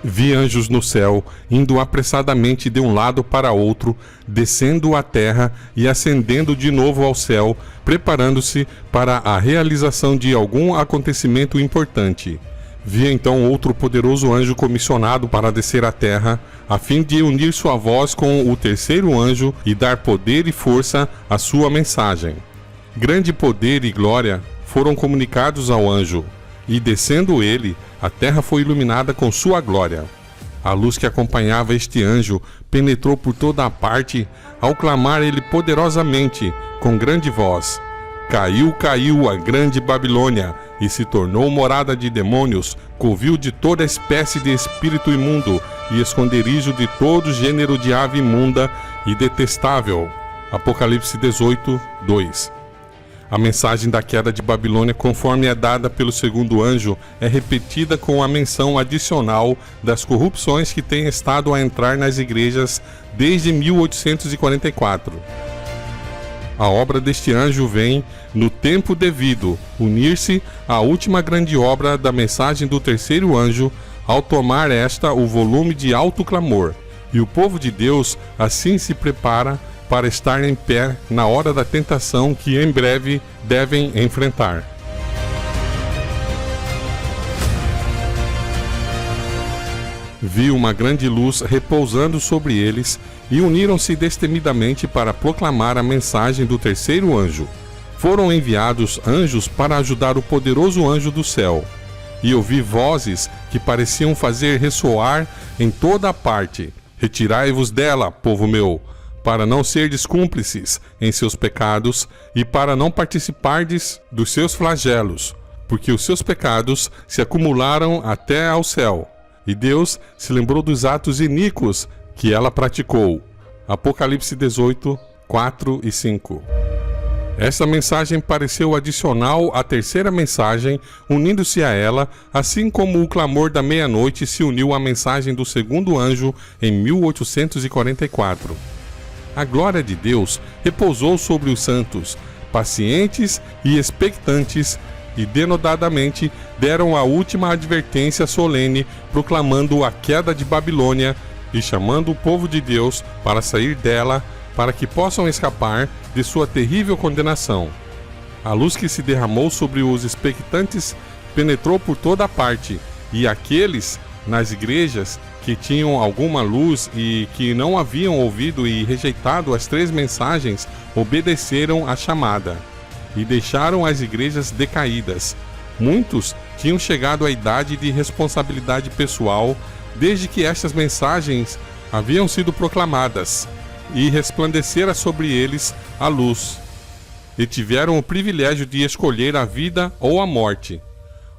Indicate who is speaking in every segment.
Speaker 1: Vi anjos no céu, indo apressadamente de um lado para outro, descendo à terra e ascendendo de novo ao céu, preparando-se para a realização de algum acontecimento importante. Vi então outro poderoso anjo comissionado para descer à terra, a fim de unir sua voz com o terceiro anjo e dar poder e força à sua mensagem. Grande poder e glória foram comunicados ao anjo, e descendo ele, a terra foi iluminada com sua glória. A luz que acompanhava este anjo penetrou por toda a parte, ao clamar ele poderosamente, com grande voz: Caiu, caiu a grande Babilônia, e se tornou morada de demônios, covil de toda espécie de espírito imundo, e esconderijo de todo gênero de ave imunda e detestável. Apocalipse 18, 2. A mensagem da queda de Babilônia, conforme é dada pelo segundo anjo, é repetida com a menção adicional das corrupções que têm estado a entrar nas igrejas desde 1844. A obra deste anjo vem, no tempo devido, unir-se à última grande obra da mensagem do terceiro anjo, ao tomar esta o volume de alto clamor, e o povo de Deus assim se prepara para estar em pé na hora da tentação que em breve devem enfrentar. Vi uma grande luz repousando sobre eles, e uniram-se destemidamente para proclamar a mensagem do terceiro anjo. Foram enviados anjos para ajudar o poderoso anjo do céu. E ouvi vozes que pareciam fazer ressoar em toda a parte: Retirai-vos dela, povo meu, para não serdes cúmplices em seus pecados e para não participardes dos seus flagelos, porque os seus pecados se acumularam até ao céu, e Deus se lembrou dos atos iníquos que ela praticou. Apocalipse 18, 4 e 5. Essa mensagem pareceu adicional à terceira mensagem, unindo-se a ela, assim como o clamor da meia-noite se uniu à mensagem do segundo anjo em 1844. A glória de Deus repousou sobre os santos, pacientes e expectantes, e denodadamente deram a última advertência solene, proclamando a queda de Babilônia e chamando o povo de Deus para sair dela, para que possam escapar de sua terrível condenação. A luz que se derramou sobre os expectantes penetrou por toda a parte, e aqueles nas igrejas que tinham alguma luz e que não haviam ouvido e rejeitado as três mensagens obedeceram à chamada e deixaram as igrejas decaídas. Muitos tinham chegado à idade de responsabilidade pessoal desde que estas mensagens haviam sido proclamadas, e resplandecera sobre eles a luz, e tiveram o privilégio de escolher a vida ou a morte.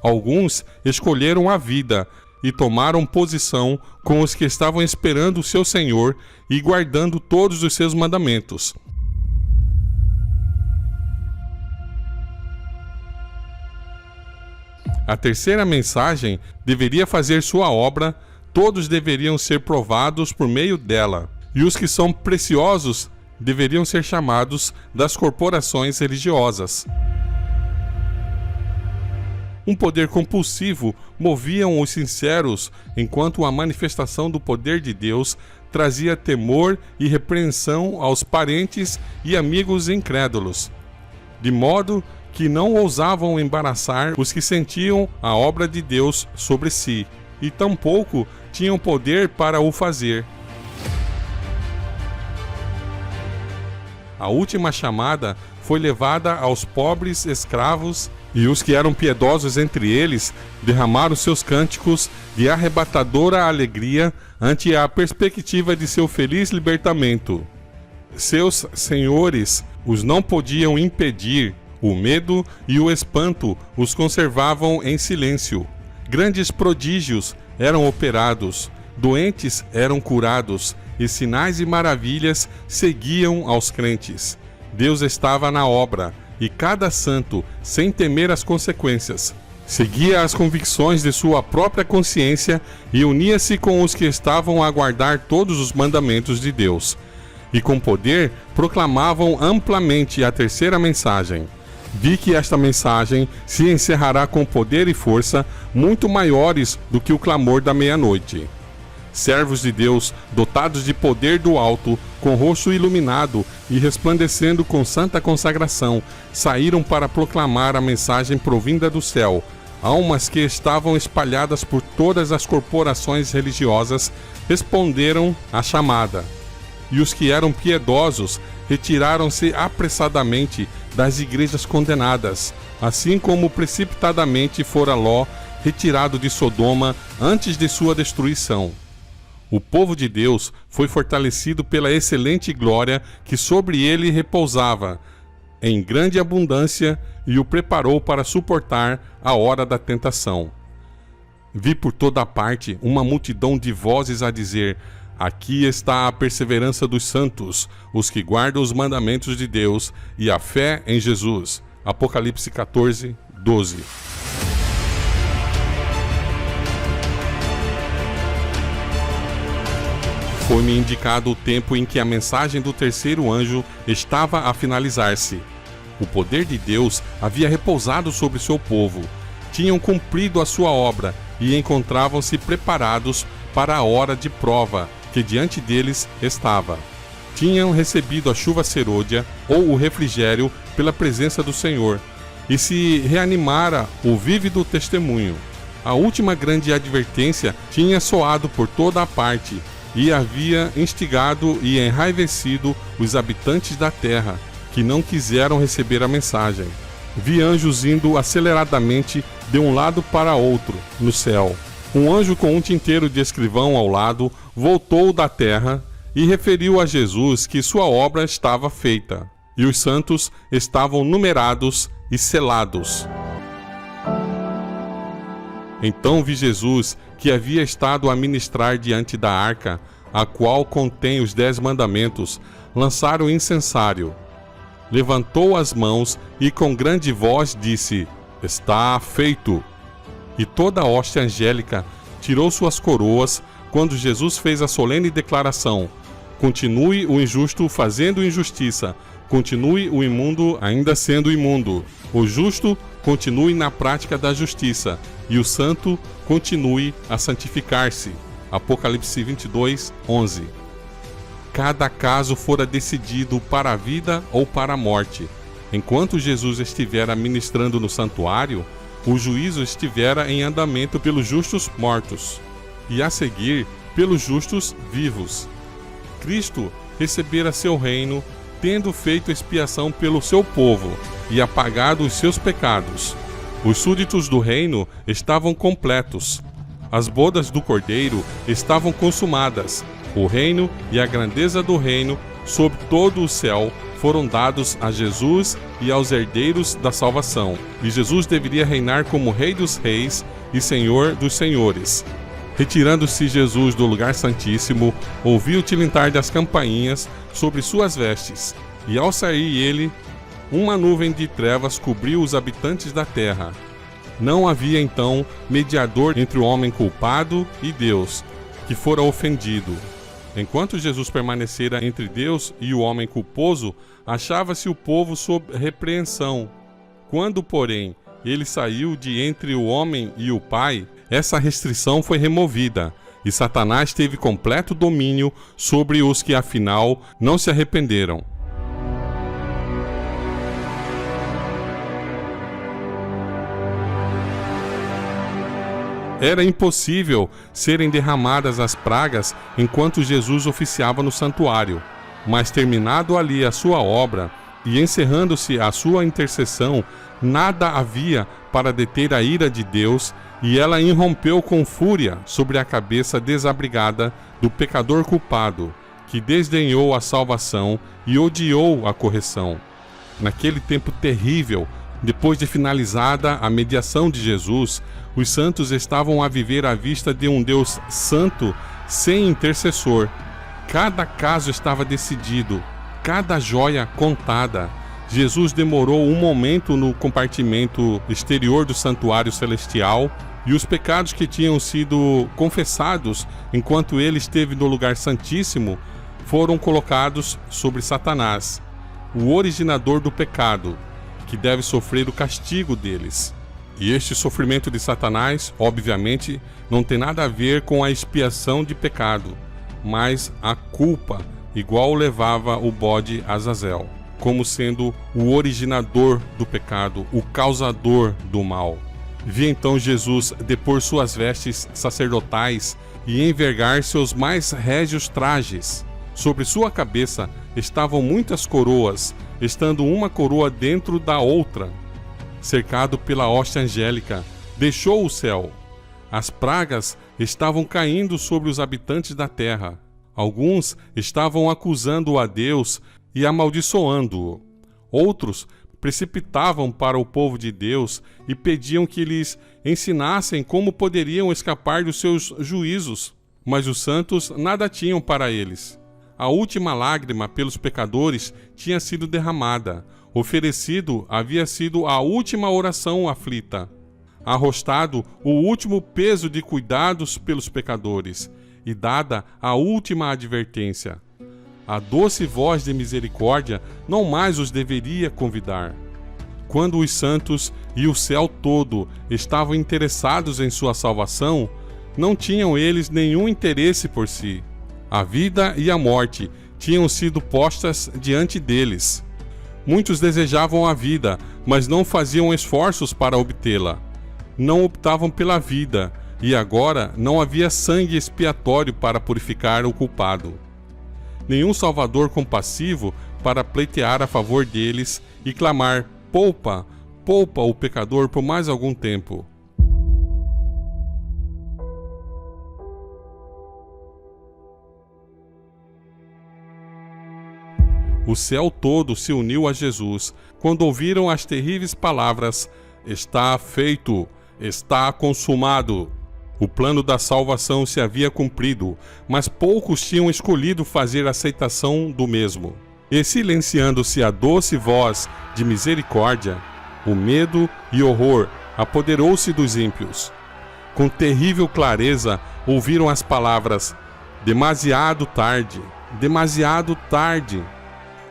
Speaker 1: Alguns escolheram a vida e tomaram posição com os que estavam esperando o seu Senhor e guardando todos os seus mandamentos. A terceira mensagem deveria fazer sua obra, todos deveriam ser provados por meio dela, e os que são preciosos deveriam ser chamados das corporações religiosas. Um poder compulsivo moviam os sinceros, enquanto a manifestação do poder de Deus trazia temor e repreensão aos parentes e amigos incrédulos, de modo que não ousavam embaraçar os que sentiam a obra de Deus sobre si, e tampouco tinham poder para o fazer. A última chamada foi levada aos pobres escravos, e os que eram piedosos entre eles derramaram seus cânticos de arrebatadora alegria ante a perspectiva de seu feliz libertamento. Seus senhores os não podiam impedir, o medo e o espanto os conservavam em silêncio. Grandes prodígios eram operados, doentes eram curados, e sinais e maravilhas seguiam aos crentes. Deus estava na obra, e cada santo, sem temer as consequências, seguia as convicções de sua própria consciência e unia-se com os que estavam a guardar todos os mandamentos de Deus. E com poder proclamavam amplamente a terceira mensagem. Vi que esta mensagem se encerrará com poder e força muito maiores do que o clamor da meia-noite. servos de Deus, dotados de poder do alto, com rosto iluminado e resplandecendo com santa consagração, saíram para proclamar a mensagem provinda do céu. Almas que estavam espalhadas por todas as corporações religiosas responderam à chamada. E os que eram piedosos retiraram-se apressadamente das igrejas condenadas, assim como precipitadamente fora Ló retirado de Sodoma antes de sua destruição. O povo de Deus foi fortalecido pela excelente glória que sobre ele repousava, em grande abundância, e o preparou para suportar a hora da tentação. Vi por toda parte uma multidão de vozes a dizer: aqui está a perseverança dos santos, os que guardam os mandamentos de Deus e a fé em Jesus. Apocalipse 14, 12. Foi-me indicado o tempo em que a mensagem do terceiro anjo estava a finalizar-se. O poder de Deus havia repousado sobre seu povo. Tinham cumprido a sua obra e encontravam-se preparados para a hora de prova que diante deles estava. Tinham recebido a chuva serôdia ou o refrigério pela presença do Senhor, e se reanimara o vívido testemunho. A última grande advertência tinha soado por toda a parte, e havia instigado e enraivecido os habitantes da terra, que não quiseram receber a mensagem. Vi anjos indo aceleradamente de um lado para outro, no céu. Um anjo com um tinteiro de escrivão ao lado voltou da terra e referiu a Jesus que sua obra estava feita, e os santos estavam numerados e selados. Então vi Jesus, que havia estado a ministrar diante da arca, a qual contém os 10 mandamentos, lançar o incensário. Levantou as mãos e com grande voz disse: está feito. E toda a hoste angélica tirou suas coroas quando Jesus fez a solene declaração: continue o injusto fazendo injustiça, continue o imundo ainda sendo imundo, o justo continue na prática da justiça, e o santo continue a santificar-se. Apocalipse 22, 11. Cada caso fora decidido para a vida ou para a morte. Enquanto Jesus estivera ministrando no santuário, o juízo estivera em andamento pelos justos mortos, e a seguir pelos justos vivos. Cristo recebera seu reino, tendo feito expiação pelo seu povo e apagado os seus pecados. Os súditos do reino estavam completos. As bodas do Cordeiro estavam consumadas. O reino e a grandeza do reino sobre todo o céu foram dados a Jesus e aos herdeiros da salvação. E Jesus deveria reinar como Rei dos Reis e Senhor dos Senhores. Retirando-se Jesus do lugar santíssimo, ouviu o tilintar das campainhas sobre suas vestes. E ao sair ele, uma nuvem de trevas cobriu os habitantes da terra. Não havia então mediador entre o homem culpado e Deus, que fora ofendido. Enquanto Jesus permanecera entre Deus e o homem culposo, achava-se o povo sob repreensão. Quando, porém, ele saiu de entre o homem e o Pai, essa restrição foi removida, e Satanás teve completo domínio sobre os que, afinal, não se arrependeram. Era impossível serem derramadas as pragas enquanto Jesus oficiava no santuário, mas terminado ali a sua obra e encerrando-se a sua intercessão, nada havia para deter a ira de Deus, e ela irrompeu com fúria sobre a cabeça desabrigada do pecador culpado, que desdenhou a salvação e odiou a correção. Naquele tempo terrível, depois de finalizada a mediação de Jesus, os santos estavam a viver à vista de um Deus santo sem intercessor. Cada caso estava decidido, cada joia contada. Jesus demorou um momento no compartimento exterior do santuário celestial, e os pecados que tinham sido confessados enquanto ele esteve no lugar santíssimo foram colocados sobre Satanás, o originador do pecado, que deve sofrer o castigo deles. E este sofrimento de Satanás, obviamente, não tem nada a ver com a expiação de pecado, mas a culpa, igual levava o bode Azazel, como sendo o originador do pecado, o causador do mal. Vi então Jesus depor suas vestes sacerdotais e envergar seus mais régios trajes. Sobre sua cabeça estavam muitas coroas, estando uma coroa dentro da outra. Cercado pela hoste angélica, deixou o céu. As pragas estavam caindo sobre os habitantes da terra. Alguns estavam acusando a Deus e amaldiçoando-o. Outros precipitavam para o povo de Deus e pediam que lhes ensinassem como poderiam escapar dos seus juízos. Mas os santos nada tinham para eles. A última lágrima pelos pecadores tinha sido derramada. Oferecido havia sido a última oração aflita. Arrostado o último peso de cuidados pelos pecadores. E dada a última advertência. A doce voz de misericórdia não mais os deveria convidar. Quando os santos e o céu todo estavam interessados em sua salvação, não tinham eles nenhum interesse por si. A vida e a morte tinham sido postas diante deles. Muitos desejavam a vida, mas não faziam esforços para obtê-la. Não optavam pela vida, e agora não havia sangue expiatório para purificar o culpado. Nenhum salvador compassivo para pleitear a favor deles e clamar: poupa, poupa o pecador por mais algum tempo. O céu todo se uniu a Jesus quando ouviram as terríveis palavras: está feito, está consumado. O plano da salvação se havia cumprido, mas poucos tinham escolhido fazer aceitação do mesmo. E silenciando-se a doce voz de misericórdia, o medo e horror apoderou-se dos ímpios. Com terrível clareza ouviram as palavras: demasiado tarde, demasiado tarde.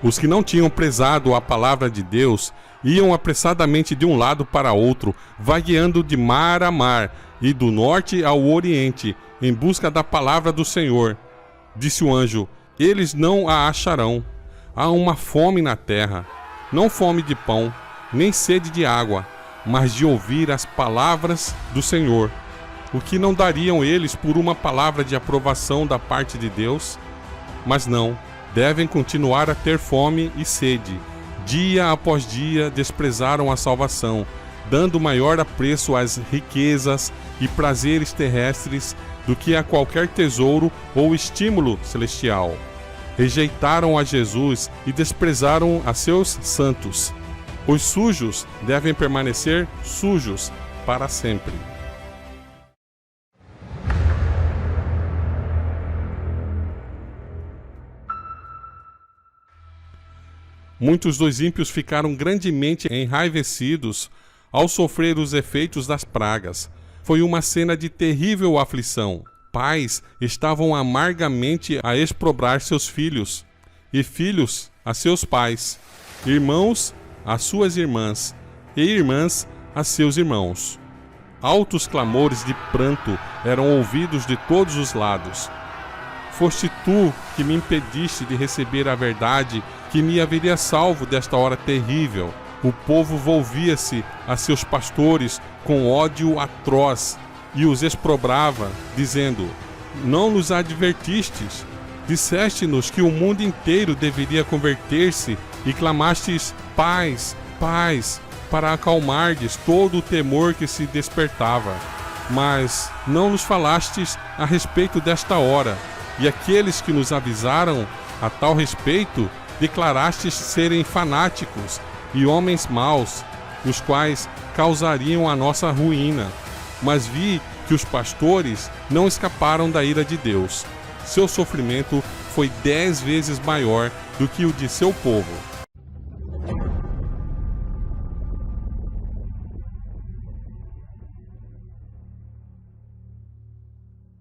Speaker 1: Os que não tinham prezado a palavra de Deus iam apressadamente de um lado para outro, vagueando de mar a mar e do norte ao oriente, em busca da palavra do Senhor. Disse o anjo: eles não a acharão. Há uma fome na terra, não fome de pão, nem sede de água, mas de ouvir as palavras do Senhor. O que não dariam eles por uma palavra de aprovação da parte de Deus? Mas não, devem continuar a ter fome e sede. Dia após dia desprezaram a salvação, dando maior apreço às riquezas e prazeres terrestres do que a qualquer tesouro ou estímulo celestial. Rejeitaram a Jesus e desprezaram a seus santos. Os sujos devem permanecer sujos para sempre. Muitos dos ímpios ficaram grandemente enraivecidos ao sofrer os efeitos das pragas. Foi uma cena de terrível aflição. Pais estavam amargamente a exprobrar seus filhos, e filhos a seus pais, irmãos a suas irmãs, e irmãs a seus irmãos. Altos clamores de pranto eram ouvidos de todos os lados. Foste tu que me impediste de receber a verdade, que me haveria salvo desta hora terrível. O povo volvia-se a seus pastores com ódio atroz e os exprobrava, dizendo: não nos advertistes? Disseste-nos que o mundo inteiro deveria converter-se e clamastes: paz, paz, para acalmardes todo o temor que se despertava. Mas não nos falastes a respeito desta hora, e aqueles que nos avisaram a tal respeito declarastes serem fanáticos e homens maus, os quais causariam a nossa ruína. Mas vi que os pastores não escaparam da ira de Deus. Seu sofrimento foi 10 vezes maior do que o de seu povo.